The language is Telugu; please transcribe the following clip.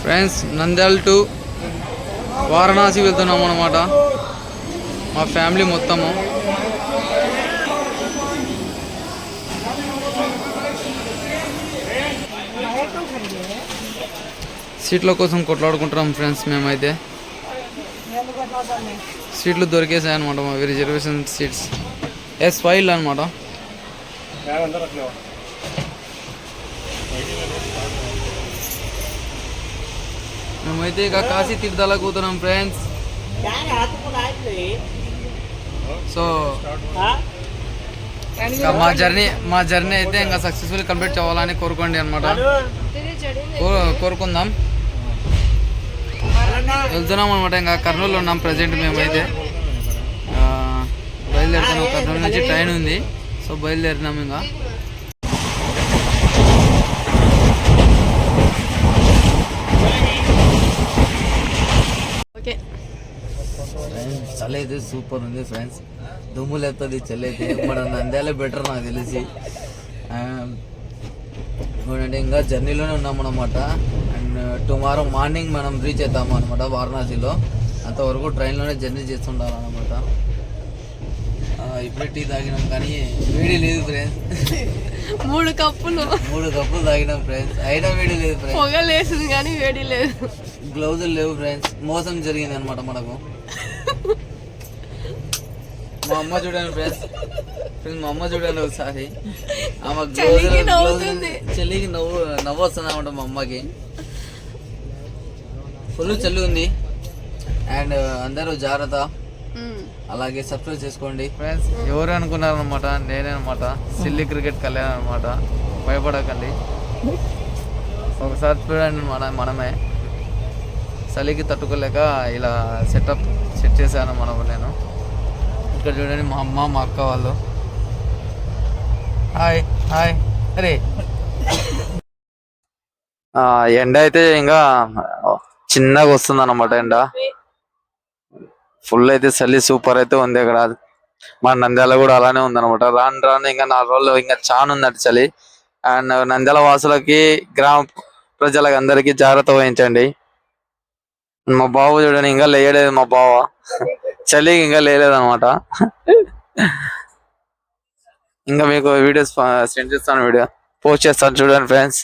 ఫ్రెండ్స్ నంద్యాల టు వారణాసి వెళ్తున్నాం అన్నమాట మా ఫ్యామిలీ మొత్తము. సీట్ల కోసం కొట్లాడుకుంటున్నాం ఫ్రెండ్స్. మేమైతే సీట్లు దొరికేసాయి అనమాట, మా రిజర్వేషన్ సీట్స్ S5 అనమాట. మేమైతే ఇక కాశీ తీర్థాలకు పోతున్నాం ఫ్రెండ్స్. సో ఇంకా మా జర్నీ అయితే ఇంకా సక్సెస్ఫుల్ కంప్లీట్ అవ్వాలని కోరుకోండి అనమాట. కోరుకుందాం. వెళ్తున్నాం అనమాట. ఇంకా కర్నూలులో ఉన్నాం ప్రజెంట్. మేమైతే బయలుదేరుతున్నాం. కర్నూలు నుంచి ట్రైన్ ఉంది, సో బయలుదేరినాం. ఇంకా చలి అయితే సూపర్ ఉంది ఫ్రెండ్స్. దుమ్ములు ఎత్తది చలి అయితే. మన నంద్యాల బెటర్ నాకు తెలిసి. చూడండి ఇంకా జర్నీలోనే ఉన్నాం అనమాట. అండ్ టుమారో మార్నింగ్ మనం రీచ్ అవుతాము అనమాట వారణాసిలో. అంతవరకు ట్రైన్లోనే జర్నీ చేస్తుండాలన్నమాట. ఇప్పుడే టీ తాగినాం కానీ వేడి లేదు ఫ్రెండ్స్. 3 కప్పులు తాగినాం ఫ్రెండ్స్, అయినా వేడి లేదు ఫ్రెండ్స్. పొగలేసింది కానీ వేడి లేదు. గ్లౌజులు లేవు ఫ్రెండ్స్. మోసం జరిగింది అనమాట మనకు. మా అమ్మ చూడండి ఫ్రెండ్స్, మా అమ్మ చూడండి ఒకసారి. ఆమె చలికి నవ్వు వస్తుంది అనమాట మా అమ్మకి. ఫుల్ చలి ఉంది. అండ్ అందరూ జాగ్రత్త. అలాగే సబ్స్క్రైబ్ చేసుకోండి ఫ్రెండ్స్. ఎవరు అనుకున్నారనమాట, నేనే అనమాట. సిల్లీ క్రికెట్ కళ్యాణ్ అనమాట. భయపడకండి, ఒకసారి చూడండి. మనమే చలికి తట్టుకోలేక ఇలా సెట్ చేశాను నేను. ఇక్కడ చూడండి మా అమ్మ, మా అక్క వాళ్ళు. Hi hi. అరే ఎండ అయితే ఇంకా చిన్నగా వస్తుంది అన్నమాట. ఎండ ఫుల్ అయితే చలి సూపర్ అయితే ఉంది ఇక్కడ. మా నంద్యాల కూడా అలానే ఉంది అనమాట. రాను ఇంకా 4 రోజులు ఇంకా చాలా ఉందండి చలి. అండ్ నంద్యాల వాసులకి, గ్రామ ప్రజలకి అందరికి జాగ్రత్త వహించండి. మా బావ చూడండి ఇంకా లేయలేదు. మా బావ చలికి ఇంకా లేయలేదు అనమాట. ఇంకా మీకు వీడియోస్ సెండ్ చేస్తాను, పోస్ట్ చేస్తాను చూడండి ఫ్రెండ్స్.